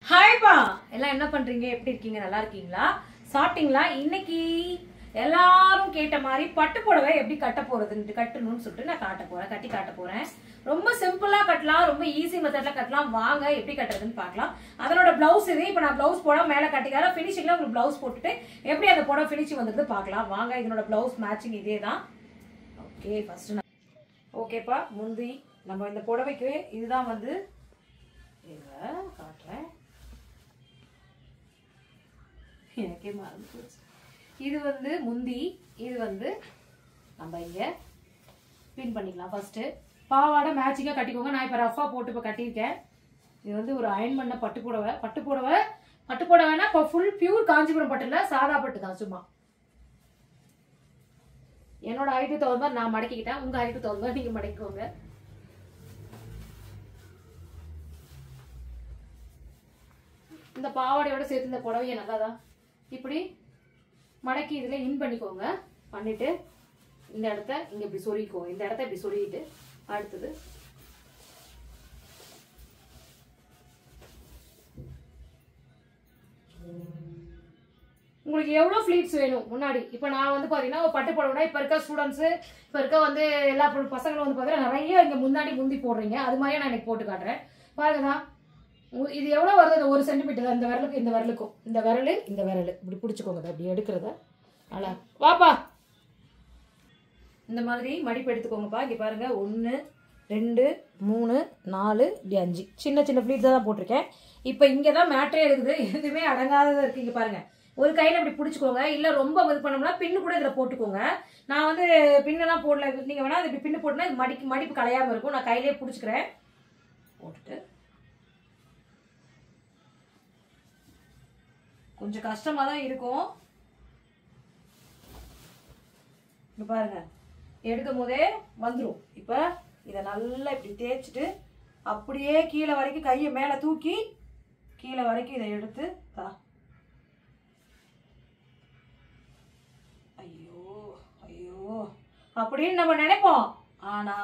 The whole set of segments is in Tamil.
ஹாய்ப்பா எல்லாம் என்ன பண்றீங்க? எப்படி இருக்கீங்க? நல்லா இருக்கீங்களா? சாப்பிட்டீங்களா? இன்னைக்கு எல்லாரும் கேட்ட மாதிரி பட்டு புடவை எப்படி கட்டணும்னு சொல்லிட்டு நான் கட்டி காட்ட போறேன். ரொம்ப சிம்பிளா கட்டலாம், ரொம்ப ஈஸி மெத்தட்ல கட்டலாம். வாங்க எப்படி கட்டுறதுன்னு பார்க்கலாம். அதனோட பிளவுஸ் இது. இப்போ நான் பிளவுஸ் போட மேல கட்டிக்கால பினிஷிங்ல உங்களுக்கு பிளவுஸ் போட்டுட்டு எப்படி அந்த புடவை பினிஷிங் வந்துருது பார்க்கலாம். வாங்க, இதனோட பிளவுஸ் மேட்சிங் இதே தான். ஓகே, ஃபர்ஸ்ட் ஓகேப்பா. முந்தி நம்ம இந்த புடவைக்கு இதுதான் வந்து காட்டுறேன். எனக்கே மறந்து போச்சு. இது வந்து முந்தி, இது வந்து நம்ம இங்க பின் பண்ணிக்கலாம். ஃபர்ஸ்ட் பாவாடை மேட்சிங்கா கட்டிக்கோங்க. நான் இப்ப ரஃபா போட்டு இப்ப கட்டியிருக்கேன். இது வந்து ஒரு அயன் பண்ண பட்டு புடவைனா இப்போ ஃபுல் பியூர் காஞ்சிபுரம் பட்டு இல்ல, சாதா பட்டு தான். சும்மா என்னோட ஹைட்டு தகுந்த மாதிரி நான் மடக்கிக்கிட்டேன். உங்க ஹைட்டு தகுந்த மாதிரி நீங்க மடக்கிக்கோங்க. இந்த பாவாடையோட சேர்த்து இந்த புடவைய நல்லாதான் இப்படி மடக்கி இதுல இன் பண்ணிக்கோங்க. பண்ணிட்டு இந்த இடத்த இங்க இப்படி சொருகிக்கோங்க. இந்த இடத்த இப்படி சொருகிட்டு அடுத்தது உங்களுக்கு எவ்வளவு ஃபிளீட்ஸ் வேணும் முன்னாடி. இப்ப நான் வந்து பாத்தீங்கன்னா பட்டு புடவைனா இப்ப இருக்க ஸ்டூடெண்ட்ஸ், இப்ப இருக்க வந்து எல்லா பசங்களும் வந்து பாத்தீங்கன்னா நிறைய இங்க முந்தி போடுறீங்க. அது மாதிரியே நான் எனக்கு போட்டு காட்டுறேன். பாருங்கதான் இது எவ்வளவு வருது? 1 சென்டிமீட்டர். இந்த விரலுக்கு இந்த விரலுக்கும் இந்த விரல் இப்படி பிடிச்சுக்கோங்க. அப்படி எடுக்கிறத நல்லா வாப்பா. இந்த மாதிரி மடிப்பு எடுத்துக்கோங்கப்பா. இங்க பாருங்க, 1 2 3 4 5 சின்ன சின்ன ஃபிளீட்ஸா தான் போட்டிருக்கேன். இப்போ இங்கதான் மேட்ரே இருக்குது. எதுவுமே அடங்காததா இருக்கு. இங்க பாருங்க, ஒரு கையில இப்படி பிடிச்சுக்கோங்க. இல்ல ரொம்ப இது பண்ணோம்னா பின்னு கூட இதுல போட்டுக்கோங்க. நான் வந்து பின்னெல்லாம் போடல. நீங்க வேணா இப்படி பின்னு போட்டுனா இது மடிப்பு கலையாம இருக்கும். நான் கையிலேயே பிடிச்சிக்கிறேன். போட்டுட்டு கொஞ்சம் கஷ்டமா தான் இருக்கும். பாருங்க, எடுக்கும் போதே வந்துடும். இப்ப இத நல்லா இப்படி தேய்ச்சிட்டு அப்படியே கீழே வரைக்கும் கையை மேல தூக்கி கீழே வரைக்கும் இதை எடுத்து ஐயோ ஐயோ அப்படின்னு நம்ம நினைப்போம். ஆனா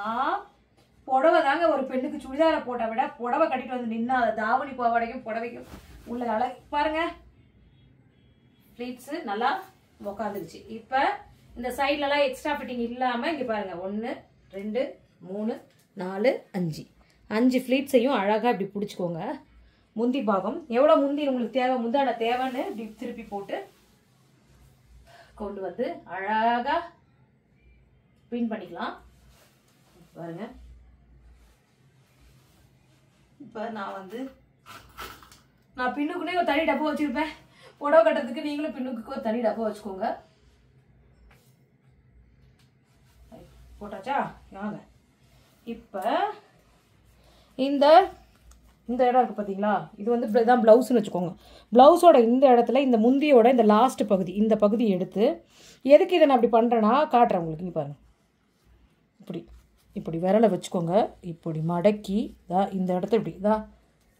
புடவை தாங்க ஒரு பெண்ணுக்கு சுடிதார போட்ட விட புடவை கட்டிட்டு வந்து நின்னா தாவணி பாவாடைக்கும் புடவைக்கும் உள்ள அழகு பாருங்க. ஃபிளீட்ஸ் நல்லா உக்காந்துருச்சு. இப்போ இந்த சைட்லலாம் எக்ஸ்ட்ரா ஃபிட்டிங் இல்லாமல் இங்கே பாருங்க, 1 2 3 4 5 ஃபிளீட்ஸையும் அழகாக இப்படி பிடிச்சிக்கோங்க. முந்தி பாகம் எவ்வளோ முந்தி உங்களுக்கு தேவை, முந்தான தேவைன்னு இப்படி திருப்பி போட்டு கொண்டு வந்து அழகாக பின் பண்ணிக்கலாம். பாருங்க, இப்போ நான் பின்னுக்குன்னே ஒரு தனி டப்பா வச்சுருப்பேன். புடவை கட்டுறதுக்கு நீங்களும் பின்னுக்கு ஒரு தனி டப்பா வச்சுக்கோங்க. போட்டாச்சா? வாங்க, இப்போ இந்த இடம் இருக்கு பார்த்தீங்களா? இது வந்து இதான் ப்ளவுஸ்ன்னு வச்சுக்கோங்க. ப்ளவுஸோட இந்த இடத்துல இந்த முந்தியோட இந்த லாஸ்ட் பகுதி, இந்த பகுதி எடுத்து எதுக்கு இதை நான் அப்படி பண்ணுறேன்னா காட்டுறேன் உங்களுக்கு. இங்கே பாருங்க, இப்படி விரலை வச்சுக்கோங்க. இப்படி மடக்கி இந்த இடத்த இப்படி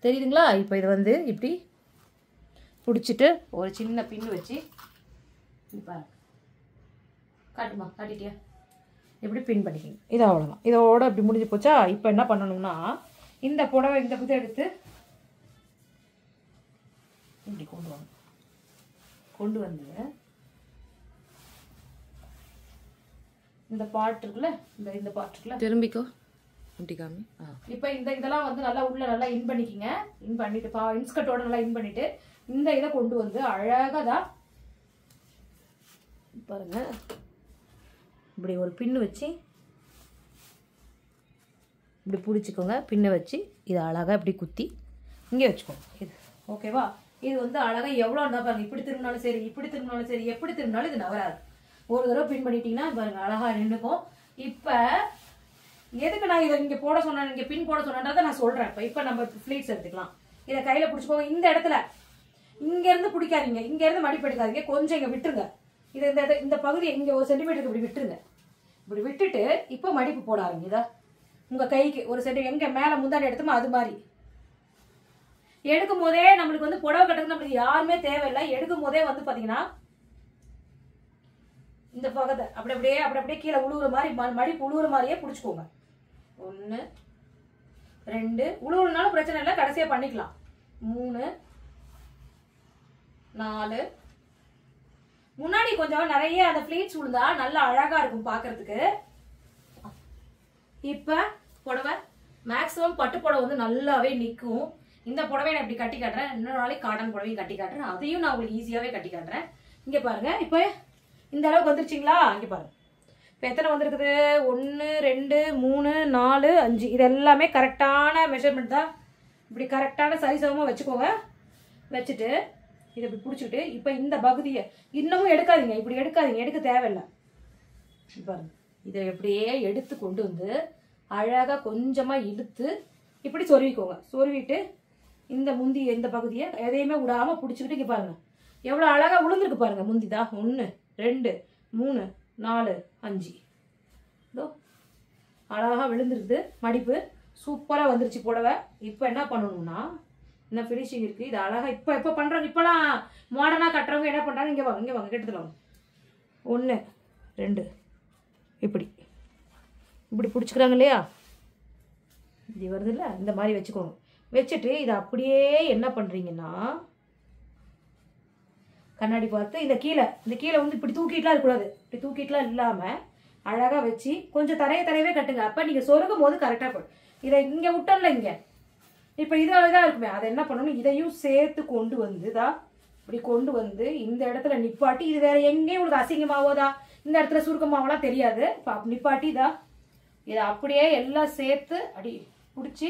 தெரியுதுங்களா? இப்போ இதை வந்து இப்படி பிடிச்சிட்டு ஒரு சின்ன பின்னு வச்சு பாருங்க. காட்டுமா? காட்டிட்டியா? இப்படி பின் பண்ணிக்கணும். இது அவ்வளோதான். இதோட இப்படி முடிஞ்சு போச்சா? இப்போ என்ன பண்ணணும்னா இந்த புடவை இந்த புதை எடுத்து இப்படி கொண்டு வந்து இந்த பார்ட் இருக்குல்ல, இந்த பார்ட் இருக்குல்ல, திரும்பிக்கோ இப்படி காமி. இப்போ இதெல்லாம் வந்து நல்லா உள்ள நல்லா இன் பண்ணிக்கிங்க. இன் பண்ணிட்டு இன்ஸ்கர்ட்டோட நல்லா இன் பண்ணிட்டு இந்த இதை கொண்டு வந்து அழகாக பாருங்க, இப்படி ஒரு பின்னு வச்சு இப்படி பிடிச்சிக்கோங்க. பின்னை வச்சு இதை அழகாக இப்படி குத்தி இங்கே வச்சுக்கோங்க. இது ஓகேவா? இது வந்து அழகாக எவ்வளோ இருந்தால் பாருங்க, இப்படி திரும்பினாலும் சரி, இப்படி திரும்பினாலும் சரி, எப்படி திரும்பினாலும் இது நவராது. ஒரு தடவை பின் பண்ணிட்டீங்கன்னா பாருங்க அழகாக நின்றுக்கும். இப்போ எதுக்கு நான் இதை இங்கே போட சொன்னேன், இங்கே பின் போட சொன்னேன்றதை நான் சொல்கிறேன். இப்போ நம்ம ஃப்ளீட்ஸ் எடுத்துக்கலாம். இதை கையில் பிடிச்சிக்கோங்க. இந்த இடத்துல இங்கேருந்து பிடிக்காதீங்க, இங்கேருந்து மடிப்பு எடுக்காதீங்க. கொஞ்சம் இங்கே விட்டுருங்க. இந்த பகுதியை இங்கே 1 சென்டிமீட்டருக்கு இப்படி விட்டுருங்க. இப்படி விட்டுட்டு இப்போ மடிப்பு போட ஆரம்பிங்க. உங்கள் கைக்கு 1 சென்டி எங்கே மேலே முந்தாடி எடுத்தோமோ அது மாதிரி எடுக்கும் போதே நம்மளுக்கு வந்து புடவை கட்டுறதுக்கு நம்மளுக்கு யாருமே தேவையில்லை. எடுக்கும் போதே வந்து பார்த்தீங்கன்னா இந்த பக்கத்தை அப்படியே கீழே உழுவுற மாதிரி மடிப்பு உழுவுற மாதிரியே பிடிச்சிக்கோங்க. 1 2 உழுவுனாலும் பிரச்சனை இல்லை, கடைசியாக பண்ணிக்கலாம். 3 4. முன்னாடி கொஞ்சம் நிறைய அந்த ஃபிளீட்ஸ் விழுந்தா நல்லா அழகா இருக்கும் பாக்குறதுக்கு. இப்ப புடவை மேக்ஸிமம் பட்டு புடவை வந்து நல்லாவே நிற்கும். இந்த புடவை நான் இப்படி கட்டி காட்டுறேன். இன்னொரு நாளைக்கு காட்டன் புடவையும் கட்டி காட்டுறேன். அதையும் நான் உங்களுக்கு ஈஸியாவே கட்டி காட்டுறேன். இங்க பாருங்க, இப்ப இந்த அளவுக்கு வந்துருச்சுங்களா? இங்க பாருங்க, இப்போ எத்தனை வந்திருக்குது? 1 2 3 4 5. இது எல்லாமே கரெக்டான மெஷர்மெண்ட் தான். இப்படி கரெக்டான சைஸாகவும் வச்சுக்கோங்க. வச்சுட்டு இதை இப்படி பிடிச்சிக்கிட்டு இப்போ இந்த பகுதியை இன்னமும் எடுக்காதீங்க, இப்படி எடுக்காதீங்க, எடுக்க தேவையில்லை. பாருங்க, இதை எப்படியே எடுத்து கொண்டு வந்து அழகாக கொஞ்சமாக இழுத்து இப்படி சொருவிக்கோங்க. சொருவிட்டு இந்த முந்தி இந்த பகுதியை எதையுமே விடாமல் பிடிச்சிக்கிட்டு இங்கே பாருங்கள் எவ்வளோ அழகாக விழுந்துருக்கு பாருங்கள். முந்தி தான் 1 2 3 4 5. இதோ அழகாக விழுந்துருக்குது. மடிப்பு சூப்பராக வந்துருச்சு புடவை. இப்போ என்ன பண்ணணும்னா இந்த ஃபினிஷிங் இருக்குது. இது அழகாக இப்போ பண்ணுறாங்க. இப்போலாம் மாடர்னாக கட்டுறவங்க என்ன பண்ணுறாங்க, இங்கே வாங்க, இங்கே வாங்க, கெடுத்துலாம் 1 2 இப்படி இப்படி பிடிச்சிக்கிறாங்க இல்லையா? இது வருது இல்லை, இந்த மாதிரி வச்சுக்கோங்க. வச்சுட்டு இதை அப்படியே என்ன பண்ணுறீங்கன்னா கண்ணாடி பார்த்து இந்த கீழே வந்து இப்படி தூக்கிட்டுலாம் இருக்கக்கூடாது. இப்படி தூக்கிட்டுலாம் இல்லாமல் அழகாக வச்சு கொஞ்சம் தரையவே கட்டுங்க. அப்போ நீங்கள் சொருகும் போது கரெக்டாக போடும். இதை இங்கே விட்டோம்ல, இங்கே இப்போ இதாக இருக்குமே, அதை என்ன பண்ணணும், இதையும் சேர்த்து கொண்டு வந்து தான் இப்படி கொண்டு வந்து இந்த இடத்துல நிப்பாட்டி. இது வேற எங்கேயும் உங்களுக்கு அசிங்கமாவோதா, இந்த இடத்துல சுருக்கமாவெல்லாம் தெரியாது. இப்போ நிப்பாட்டி தான் இதை அப்படியே எல்லாம் சேர்த்து அடி பிடிச்சி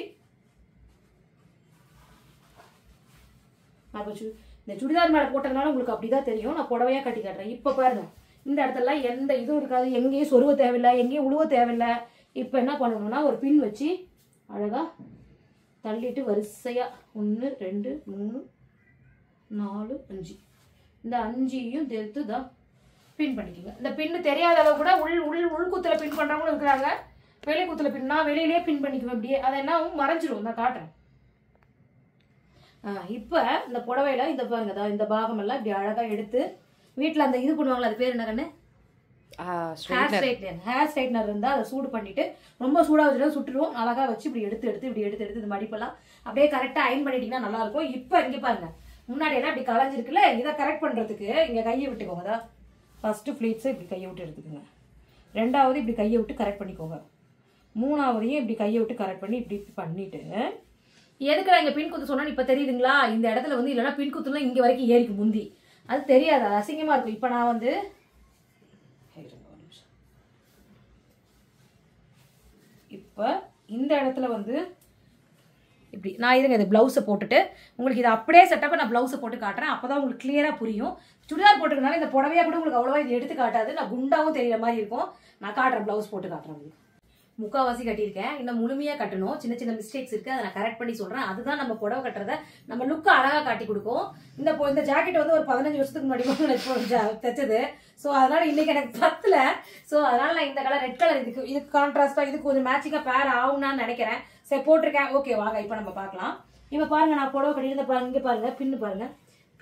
இந்த சுடிதார் மேலே போட்டதுனால உங்களுக்கு அப்படிதான் தெரியும். நான் புடவையாக கட்டி காட்டுறேன். இப்போ பாருங்க, இந்த இடத்துல எந்த இதுவும் இருக்காது, எங்கேயும் சொருவ தேவையில்லை, எங்கேயும் உழுவ தேவையில்லை. இப்போ என்ன பண்ணணும்னா ஒரு பின் வச்சு அழகாக தள்ளிட்டு வரிசையாக 1 2 3 4 5 இந்த 5ஐயும் சேர்த்து தான் பின் பண்ணிக்கோங்க. இந்த பின்னு தெரியாத அளவு கூட உள்குத்தில் பின் பண்ணுறவங்களும் இருக்கிறாங்க. வெளி குத்தில் பின்னா வெளியிலேயே பின் பண்ணிக்குவேன். அப்படியே அதை என்ன மறைஞ்சிரும். நான் காட்டுறேன். இப்போ இந்த புடவையில இந்த பாருங்க, இந்த பாகம் எல்லாம் இப்படி அழகா எடுத்து வீட்டில் அந்த இது பண்ணுவாங்களா, அது பேர் என்ன கண்ணு? ஹேர் ஸ்ட்ரைட்னர் இருந்தால் அதை சூடு பண்ணிட்டு ரொம்ப சூடாக வச்சுட்டு சுட்டுருவோம். அழகா வச்சு இப்படி எடுத்து இந்த மடிப்பெல்லாம் அப்படியே கரெக்டாக அயன் பண்ணிட்டீங்கன்னா நல்லா இருக்கும். இப்போ இங்கே பாருங்க, முன்னாடி எல்லாம் இப்படி களைஞ்சிருக்குல்ல, இதை கரெக்ட் பண்ணுறதுக்கு இங்கே கையை விட்டுக்கோங்க. தான் ஃபர்ஸ்ட் ஃப்ளீட்ஸை இப்படி கையை விட்டு எடுத்துக்கோங்க. 2வது இப்படி கையை விட்டு கரெக்ட் பண்ணிக்கோங்க. 3வதையும் இப்படி கையை விட்டு கரெக்ட் பண்ணி இப்படி பண்ணிட்டு எதுக்கு நான் இங்கே பின் குத்து சொன்னா இப்போ தெரியுதுங்களா? இந்த இடத்துல வந்து இல்லைன்னா பின் குத்துலாம் இங்கே வரைக்கும் ஏறிக்கு முந்தி அது தெரியாது, அது அசிங்கமாக இருக்கும். இப்போ நான் வந்து இப்போ இந்த இடத்துல வந்து இப்படி நான் இதுங்க இது ப்ளவுஸை போட்டுட்டு உங்களுக்கு இதை அப்படியே செட்டப்பை நான் ப்ளவுஸை போட்டு காட்டுறேன். அப்போ தான் உங்களுக்கு கிளியராக புரியும். சுடிதார் போட்டுக்கனால இந்த புடவையாக கூட உங்களுக்கு அவ்வளோவா இது எடுத்து காட்டாது. நான் குண்டாவும் தெரியிற மாதிரி இருக்கும். நான் காட்டுறேன், ப்ளவுஸ் போட்டு காட்டுறேன். முக்கால்வாசி கட்டியிருக்கேன், இன்னும் முழுமையாக கட்டணும். சின்ன மிஸ்டேக்ஸ் இருக்குது, அதை நான் கரெக்ட் பண்ணி சொல்கிறேன். அதுதான் நம்ம புடவை கட்டுறதை நம்ம லுக்கை அழகாக காட்டி கொடுக்கும். இந்த ஜாக்கெட் வந்து ஒரு 15 வருஷத்துக்கு முன்னாடி தைச்சது. ஸோ அதனால் இன்றைக்கி எனக்கு பத்தல. ஸோ அதனால் நான் இந்த கலர் ரெட் கலர் இதுக்கு கான்ட்ராஸ்டாக இதுக்கு கொஞ்சம் மேட்சிங்காக பேர் ஆகும்னான்னு நினைக்கிறேன். சரி போட்டிருக்கேன். ஓகே வாங்க இப்போ நம்ம பார்க்கலாம். இப்போ பாருங்கள், நான் புடவை கட்டியிருந்த பாருங்க, இங்கே பாருங்கள் பின்னு பாருங்கள்,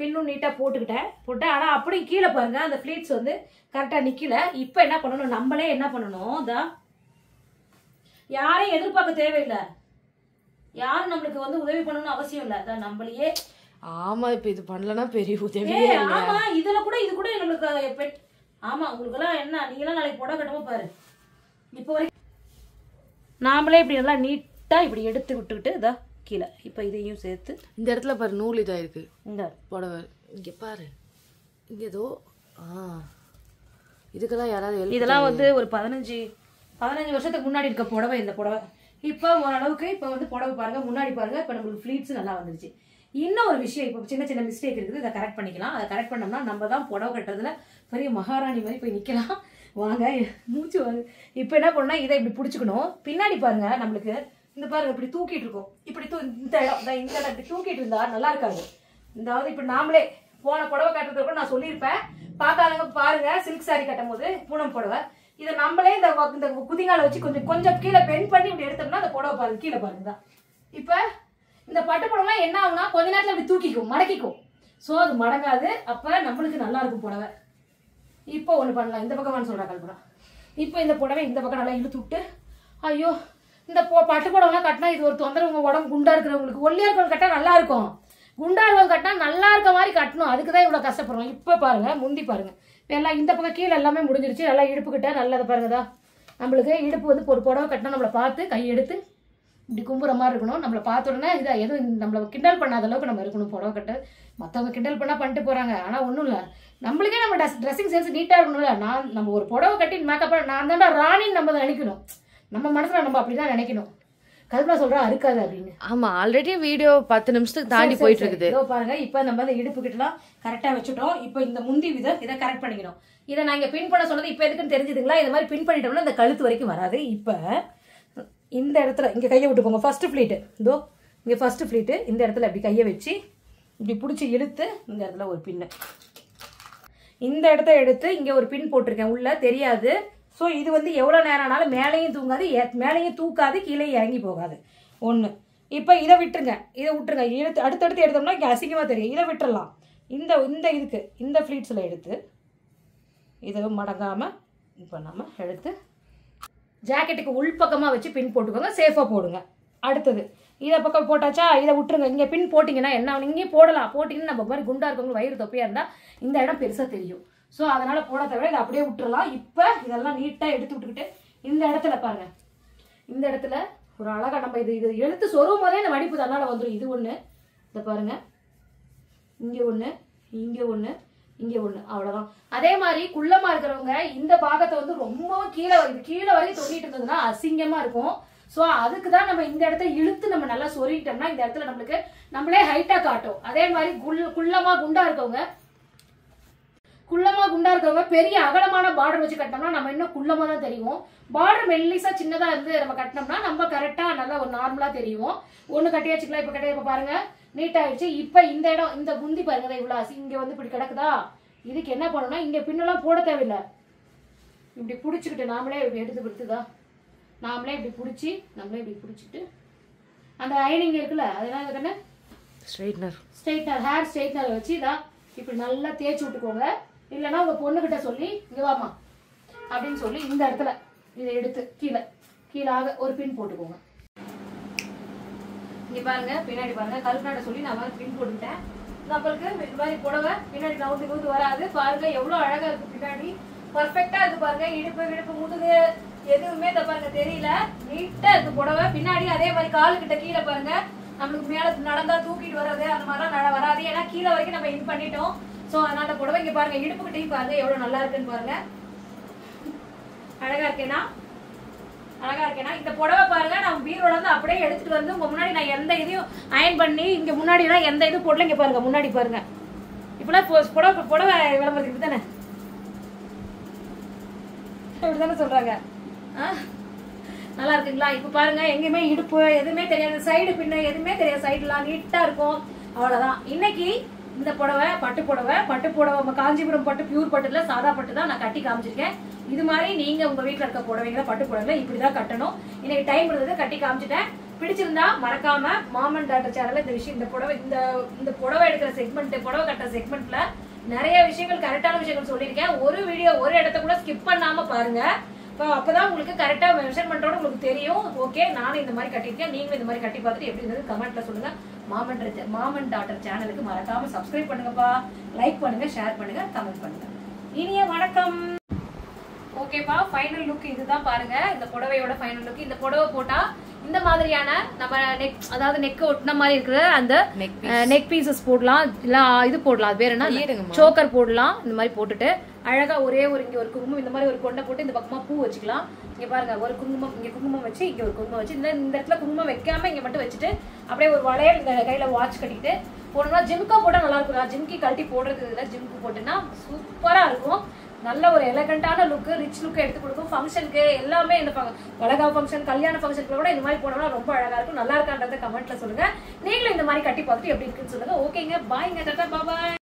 பின்னும் நீட்டாக போட்டேன். ஆனால் அப்படி கீழே பாருங்கள் அந்த ஃப்ளீட்ஸ் வந்து கரெக்டாக நிற்கல. இப்போ என்ன பண்ணணும், நம்மளே என்ன பண்ணணும், யாரையும் எதிர்பார்க்க தேவையில்லை, யாரும் நம்மளுக்கு வந்து உதவி பண்ணணும்னு அவசியம் இல்லை. அதான் நம்மளையே. ஆமா, இப்ப இது பண்ணலன்னா பெரிய உதவி. ஆமா, இது கூட நம்மளுக்கு ஆமா, உங்களுக்கு எல்லாம் என்ன, நீங்க எல்லாம் நாளைக்கு புடவை கட்டமா பாரு. இப்போ வரைக்கும் நாமளே இப்படி நல்லா நீட்டா இப்படி எடுத்து விட்டுக்கிட்டு இதா கீழே. இப்போ இதையும் சேர்த்து இந்த இடத்துல பாரு, நூல் இதா இருக்கு. இந்த புடவை இங்க பாரு, இங்க ஏதோ இதுக்கெல்லாம் யாராவது இதெல்லாம் வந்து ஒரு 15 வருஷத்துக்கு முன்னாடி இருக்க புடவை. இந்த புடவை இப்போ ஓரளவுக்கு இப்போ வந்து புடவை பாருங்க, முன்னாடி பாருங்க, இப்போ நம்மளுக்கு ஃப்ளீட்ஸ் நல்லா வந்துருச்சு. இன்னும் ஒரு விஷயம், இப்போ சின்ன மிஸ்டேக் இருக்குது, இதை கரெக்ட் பண்ணிக்கலாம். அதை கரெக்ட் பண்ணோம்னா நம்ம தான் புடவை கட்டுறதுல பெரிய மகாராணி மாதிரி போய் நிற்கலாம். வாங்க, மூச்சு வாங்க. இப்போ என்ன பண்ணா, இதை இப்படி பிடிச்சிக்கணும். பின்னாடி பாருங்க, நம்மளுக்கு இந்த பாருங்க இப்படி தூக்கிட்டு இருக்கோம். இப்படி இந்த இடம் இப்படி தூக்கிட்டு இருந்தா நல்லா இருக்காது. இதாவது இப்போ நாமளே போன புடவை கட்டுறது கூட நான் சொல்லியிருப்பேன், பார்க்காதவங்க பாருங்க. சில்க் சாரி கட்டும் போது பூனம் புடவை, இதை நம்மளே இந்த குதிங்கால வச்சு கொஞ்சம் கீழே பெண்ட் பண்ணி இப்படி எடுத்தோம்னா அந்த புடவை பாருங்க, கீழே பாருங்க. இப்போ இந்த பட்டு புடவை என்ன ஆகுனா கொஞ்ச நேரத்தில் அப்படி தூக்கிக்கும், மடக்கிக்கும். ஸோ அது மடங்காது. அப்போ நம்மளுக்கு நல்லா இருக்கும் புடவை. இப்போ ஒன்று பண்ணலாம், இந்த பக்கம் சொல்கிறா கல்பனா. இப்போ இந்த புடவை இந்த பக்கம் நல்லா இழுத்து விட்டு, ஐயோ இந்த பட்டு புடவைலாம் கட்டினா இது ஒரு தொந்தரவு. உங்கள் உடம்பு குண்டா இருக்கிறவங்களுக்கு, ஒல்லியா இருக்கிறவங்க கட்டா நல்லா இருக்கும். குண்டா இருக்கவங்க கட்டினா நல்லா இருக்க மாதிரி கட்டணும், அதுக்கு தான் இவ்வளோ கஷ்டப்படுறோம். இப்போ பாருங்க முந்தி பாருங்க, இப்போ எல்லாம் இந்த பக்கம் கீழே எல்லாமே முடிஞ்சிருச்சு. நல்லா இடுப்பு கிட்ட நல்லதை பாருங்கதா. நம்மளுக்கு இடுப்பு வந்து ஒரு புடவை கட்டினா நம்மளை பார்த்து கையெடுத்து இப்படி கும்புற மாதிரி இருக்கணும். நம்மளை பார்த்த உடனே இதை எதுவும் நம்மளை கிண்டல் பண்ணாத அளவுக்கு நம்ம இருக்கணும். புடவை கட்ட மற்றவங்க கிண்டல் பண்ணால் பண்ணிட்டு போகிறாங்க, ஆனால் ஒன்றும் இல்லை, நம்மளுக்கே நம்ம ட்ரெஸ்ஸிங் சென்ஸ் நீட்டாக இருக்கணும்ல. நம்ம ஒரு புடவை கட்டி மேக்கப் நான் தாண்டா ராணின்னு நம்ம அதை நினைக்கணும். நம்ம மனசில் நம்ம அப்படி தான் நினைக்கணும். கல்பனா சொல்கிறா அறுக்காது அப்படின்னு. ஆமாம், ஆல்ரெடி வீடியோ 10 நிமிஷத்துக்கு தாண்டி போயிட்டு இருக்குது. இதோ பாருங்க, இப்போ நம்ம அந்த இடுப்பு கிட்டலாம் கரெக்டாக வச்சுட்டோம். இப்போ இந்த முந்தி இதை கரெக்ட் பண்ணிக்கணும். இதை நான் இங்கே பின் பண்ண சொன்னது இப்போ எதுக்குன்னு தெரிஞ்சுதுங்களா? இந்த மாதிரி பின் பண்ணிட்டோம்னா இந்த கழுத்து வரைக்கும் வராது. இப்போ இந்த இடத்துல இங்கே கையை விட்டுக்கோங்க. ஃபர்ஸ்ட் ஃப்ளீட்டு இதோ இங்கே ஃபர்ஸ்ட் ஃப்ளீட்டு இந்த இடத்துல இப்படி கையை வச்சு இப்படி பிடிச்சி இழுத்து இந்த இடத்துல ஒரு பின்னு, இந்த இடத்த எடுத்து இங்கே ஒரு பின் போட்டிருக்கேன், உள்ள தெரியாது. ஸோ இது வந்து எவ்வளோ நேரம் ஆனாலும் மேலேயும் தூங்காது, மேலேயும் தூக்காது, கீழே இறங்கி போகாது. ஒன்று. இப்போ இதை விட்டுருங்க, இதை விட்டுருங்க. இழுத்து அடுத்தடுத்து எடுத்தோம்னா இங்கே அசிங்கமாக தெரியும். இதை விட்டுறலாம். இந்த இதுக்கு இந்த ஃப்ளீட்ஸில் எடுத்து இதை மடங்காமல் இப்போ நம்ம எடுத்து ஜாக்கெட்டுக்கு உள்பக்கமாக வச்சு பின் போட்டுக்கோங்க. சேஃபாக போடுங்க. அடுத்தது இதை பக்கம் போட்டாச்சா, இதை விட்டுருங்க. இங்கே பின் போட்டிங்கன்னா என்ன, இங்கேயும் போடலாம். போட்டிங்கன்னா நம்ம மாதிரி குண்டா இருக்கவங்க வயிறு தொப்பையாக இருந்தால் இந்த இடம் பெருசாக தெரியும். ஸோ அதனால் போட தவிர இதை அப்படியே விட்டுறலாம். இப்போ இதெல்லாம் நீட்டாக எடுத்து விட்டுக்கிட்டு இந்த இடத்துல பாருங்க, இந்த இடத்துல ஒரு அழகாக நம்ம இது எடுத்து சொருவும் போதே இந்த மடிப்பு தன்னால் வந்துடும். இது ஒன்று, இதை பாருங்க, இங்கே ஒன்று, இங்கே ஒன்று, இங்கே ஒன்று, அவ்வளோதான். அதே மாதிரி குள்ளமாக இருக்கிறவங்க இந்த பாகத்தை வந்து ரொம்பவும் கீழே வரைக்கும் தொங்கிட்டு இருந்ததுன்னா அசிங்கமாக இருக்கும். ஸோ அதுக்கு தான் நம்ம இந்த இடத்த இழுத்து நம்ம நல்லா சொருகிட்டோம்னா இந்த இடத்துல நம்மளுக்கு நம்மளே ஹைட்டாக காட்டும். அதே மாதிரி குள்ளமாக குண்டா இருக்கவங்க பெரிய அகலமான பார்டர் வச்சு கட்டினோம்னா நம்ம இன்னும் குள்ளமாக தான் தெரியும். பார்டர் மெல்லிசா சின்னதாக இருந்து நம்ம கட்டினோம்னா நம்ம கரெக்டாக நல்லா ஒரு நார்மலாக தெரியும். ஒன்று கட்டி வச்சுக்கலாம். இப்போ கட்டியா இப்போ பாருங்க நீட்டாகிடுச்சு. இப்போ இந்த இடம் இந்த முந்தி பாருங்க இவ்வளோ இங்கே வந்து இப்படி கிடக்குதா, இதுக்கு என்ன பண்ணணும்னா இங்கே பின்னெல்லாம் போட தேவையில்லை. இப்படி பிடிச்சிக்கிட்டு நாமளே இப்படி எடுத்து கொடுத்துதா, நாமளே இப்படி பிடிச்சி நம்மளே இப்படி பிடிச்சிட்டு அந்த அயனிங் இருக்குல்ல அதெல்லாம் இதுன்னு ஸ்ட்ரைட்னர் ஹேர் ஸ்ட்ரைட்னர் வச்சு இதான் இப்படி நல்லா தேய்ச்சி விட்டுக்கோங்க. இல்லைன்னா உங்கள் பொண்ணுக்கிட்ட சொல்லி இங்கே வாமா அப்படின்னு சொல்லி இந்த இடத்துல இதை எடுத்து கீழாக ஒரு பின் போட்டுக்கோங்க. இங்கே பாருங்க, பின்னாடி பாருங்க, கல்பனாட்ட சொல்லி நான் மாதிரி பின் போட்டுக்கிட்டேன். நம்மளுக்கு இந்த மாதிரி புடவை பின்னாடி நவுந்து வராது. பாருங்க எவ்வளோ அழகா இருக்கு, பின்னாடி பர்ஃபெக்டா இருக்கு. பாருங்க இடுப்பு முதுகு எதுவுமே பாருங்க தெரியல, நீட்டா இருக்கு புடவை. பின்னாடி அதே மாதிரி காலு கிட்ட கீழே பாருங்க, நம்மளுக்கு மேல நடந்தா தூக்கிட்டு வர்றது அந்த மாதிரிலாம் வராது. ஏன்னா கீழே வரைக்கும் நம்ம இன் பண்ணிட்டோம். ஸோ அதனால புடவை இங்க பாருங்க இடுப்பு கிட்டையும் பாருங்க எவ்வளவு நல்லா இருக்குன்னு பாருங்க. அழகா இருக்கேனா இந்த புடவை பாருங்க. நம்ம பீரோல இருந்து அப்படியே எடுத்துட்டு வந்து உங்க முன்னாடி நான் எந்த இதையும் அயன் பண்ணி இங்க முன்னாடி எல்லாம் எந்த இது போடல. இங்க பாருங்க முன்னாடி பாருங்க, இப்பெல்லாம் புடவை விளம்பரத்துக்கு இப்படித்தானே இப்படித்தானே சொல்றாங்க. நல்லா இருக்குங்களா? இப்ப பாருங்க எங்கேயுமே இடுப்பு எதுவுமே தெரியாது, சைடு பின்ன எதுவுமே தெரியாது, சைடுலாம் நீட்டா இருக்கும். அவ்வளவுதான். இன்னைக்கு இந்த புடவை பட்டு புடவை காஞ்சிபுரம் பட்டு பியூர் பட்டுல சாதா பட்டு தான் நான் கட்டி காமிச்சிருக்கேன். இது மாதிரி நீங்க உங்க வீட்டுல இருக்க புடவைகளை பட்டு புடவைகளை இப்படிதான் கட்டணும். இன்னைக்கு டைம் இருந்தது கட்டி காமிச்சிட்டேன். பிடிச்சிருந்தா மறக்காம மாம் அண்ட் டாட்டர் சேனல்ல இந்த விஷயம் இந்த புடவை எடுக்கிற செக்மெண்ட் புடவை கட்டுற செக்மெண்ட்ல நிறைய விஷயங்கள் கரெக்டான விஷயங்கள் சொல்லியிருக்கேன். ஒரு வீடியோ ஒரு இடத்த கூட ஸ்கிப் பண்ணாம பாருங்க. அப்பதான் உங்களுக்கு கரெக்டா மெஷர்மெண்டோட உங்களுக்கு தெரியும். ஓகே நானும் இந்த மாதிரி கட்டிருக்கேன், நீங்களும் இந்த மாதிரி கட்டி பார்த்துட்டு எப்படி இருந்தது கமெண்ட்ல சொல்லுங்க. மாம் அண்ட் டாட்டர் சேனலுக்கு மறக்காம சப்ஸ்கிரைப் பண்ணுங்கப்பா, லைக் பண்ணுங்க, ஷேர் பண்ணுங்க, கமெண்ட் பண்ணுங்க. இனிய வணக்கம். ஓகேப்பா, ஃபைனல் லுக் இதுதான் பாருங்க. இந்த புடவையோட ஃபைனல் லுக். இந்த புடவை போட்டா இந்த மாதிரியான நம்ம அதாவது நெக் ஒட்டின மாதிரி இருக்கிற அந்த நெக் பீசஸ் போடலாம், இல்ல இது போடலாம், அது பேர் என்ன சோக்கர் போடலாம். இந்த மாதிரி போட்டுட்டு அழகா ஒரே ஒரு இங்க ஒரு குங்குமம் இந்த மாதிரி ஒரு கொண்டை போட்டு இந்த பக்கமா பூ வச்சுக்கலாம். இங்க பாருங்க ஒரு குங்குமம், இங்க குங்குமம் வச்சு இங்க ஒரு குங்குமம் வச்சு இந்த இடத்துல குங்குமம் வைக்காம இங்க மட்டும் வச்சுட்டு அப்படியே ஒரு வளையல் இந்த கையில வாட்ச் கட்டிட்டு போனோம்னா ஜிம்கா போட்டா நல்லா இருக்கும். ஜிம்கி கழட்டி போடுறது இல்லை, ஜிம்க்கு போட்டுன்னா சூப்பரா இருக்கும். நல்ல ஒரு எலகண்டான லுக்கு, ரிச் லுக்கு எடுத்து கொடுக்கும். ஃபங்க்ஷனுக்கு எல்லாமே இந்த வளகாப்பு ஃபங்க்ஷன், கல்யாண ஃபங்க்ஷனுக்கு கூட இந்த மாதிரி போனோம்னா ரொம்ப அழகா இருக்கும். நல்லா இருக்கான்றத கமெண்ட்ல சொல்லுங்க. நீங்களும் இந்த மாதிரி கட்டி பார்த்துட்டு எப்படி இருக்குன்னு சொல்லுங்க. ஓகேங்க, பாய்ங்க, டாடா, பாய்.